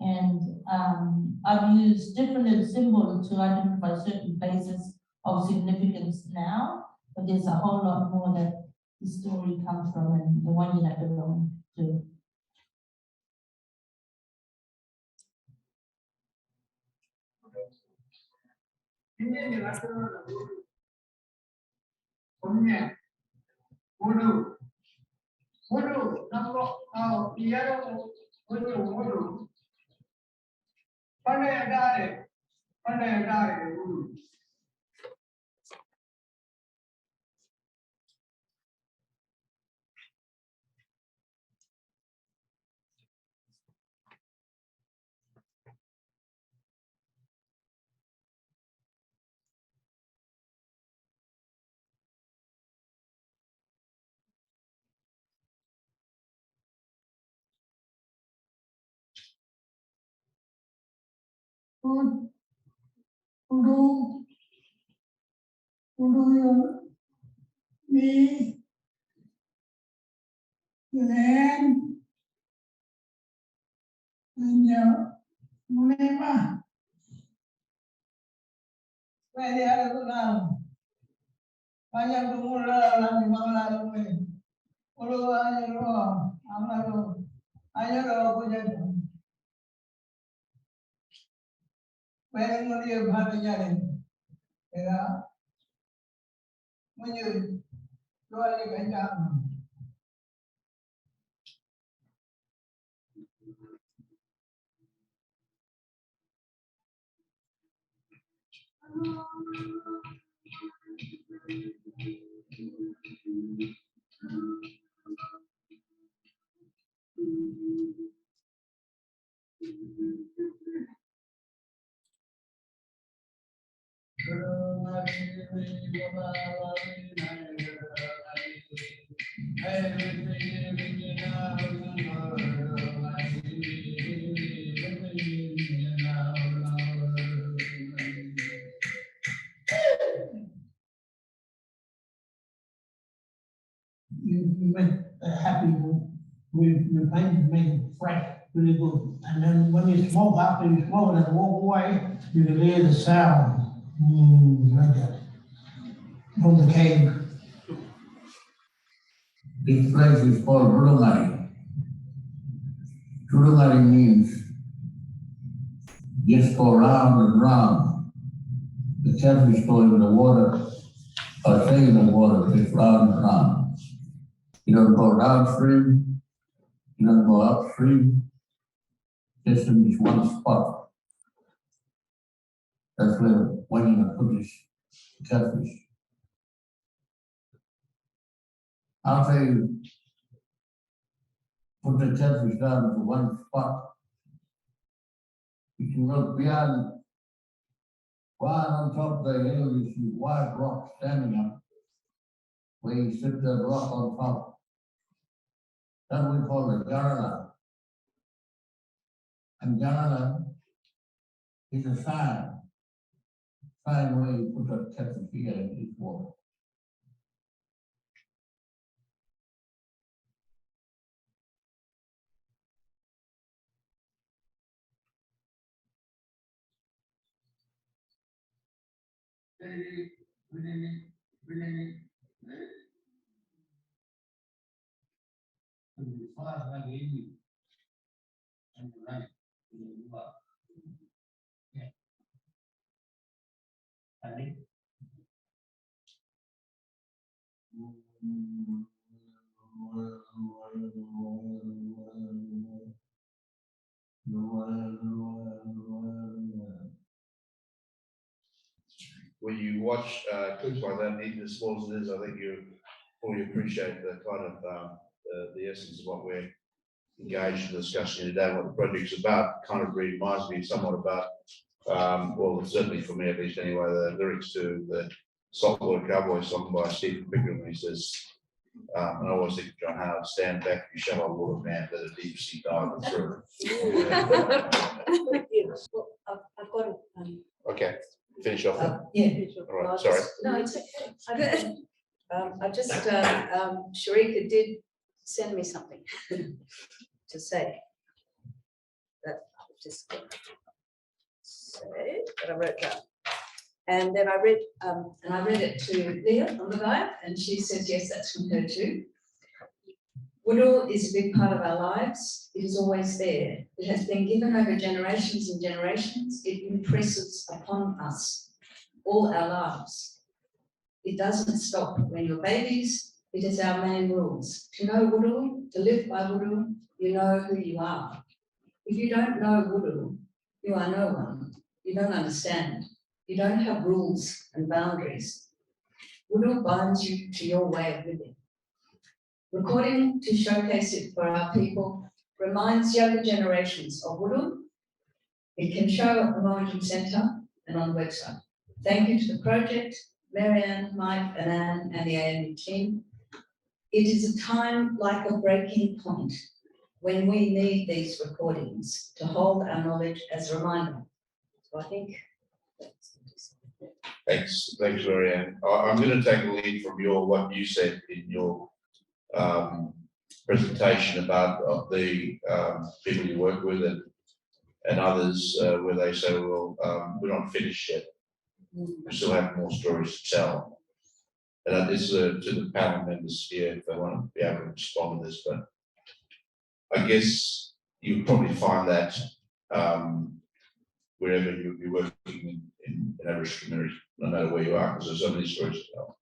And I've used different symbols to identify certain places of significance now, but there's a whole lot more that the story comes from and the one you have to belong to. Me, land, and Munema. Where the other now? Banyak pemula dalam dimana lalu. Ulu aja roh, amal aja roh punya. Where mulia bhata jane, ya, mulia jual ke ganjang. You make happy, we paint, make it fresh, really good. And then when you smoke, after you smoke and walk away, you can hear the sound. Like that. From the cave. This place is called Rudungari. Rudungari means just go round and round. The shellfish go into the water, or stay in the water, just round and round. You don't go downstream, you don't go upstream, just in this one spot. That's where when you put this shellfish. After you put the shellfish down to one spot, you can look beyond. While on top of the hill, you see white rock standing up, where you sit that rock on top. That we call the Jarala. And Jarala is a sign where you put a catfish here in this water. Andy? When you watch clips like that, even as small as it is, I think you fully appreciate the kind of the essence of what we're engaged in discussing today, what the project's about. Kind of reminds me somewhat about, well, certainly for me at least anyway, the lyrics to the Saltwater Cowboy song by Stephen Pickering, when he says, and I always think of John Howard, stand back, you shallow water man, let a deep sea dive through. Well, I've got a, Okay, finish off then. Yeah. All right, sorry. No, it's okay. I just, Sharika did send me something to say. That I'll just say that I wrote down. And then I read it to Leah on the guide, and she says, yes, that's from her too. Woodall is a big part of our lives. It is always there. It has been given over generations and generations. It impresses upon us all our lives. It doesn't stop when you're babies. It is our main rules. To know Woodall, to live by Woodall, you know who you are. If you don't know Woodall, you are no one. You don't understand. You don't have rules and boundaries. Woodall binds you to your way of living. Recording to showcase it for our people reminds younger generations of Woodall. It can show at the Mornington Centre and on the website. Thank you to the project, Marianne, Mike, and Anne, and the ANU team. It is a time like a breaking point when we need these recordings to hold our knowledge as a reminder. So I think Thanks, Marianne. I'm going to take a lead from what you said in your presentation about the people you work with and others, where they say, well, we're not finished yet. We still have more stories to tell. And this is to the panel members here, if they want to be able to respond to this, but I guess you'll probably find that wherever you'll be working in Aboriginal community, no matter where you are, because there's so many stories to tell.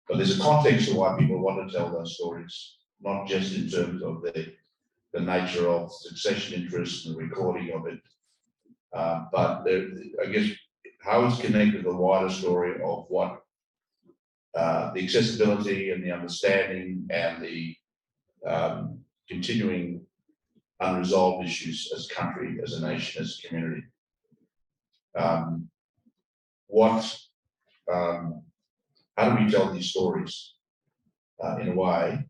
But there's a context of why people want to tell those stories, not just in terms of the nature of succession interest and the recording of it, but I guess how it's connected to the wider story of what the accessibility and the understanding and the continuing unresolved issues as a country, as a nation, as a community. How do we tell these stories in a way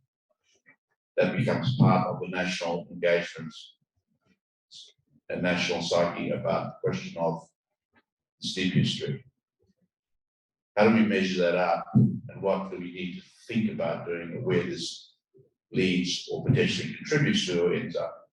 that becomes part of the national engagement and national psyche about the question of this deep history? How do we measure that up, and what do we need to think about doing, and where this leads or potentially contributes to or ends up?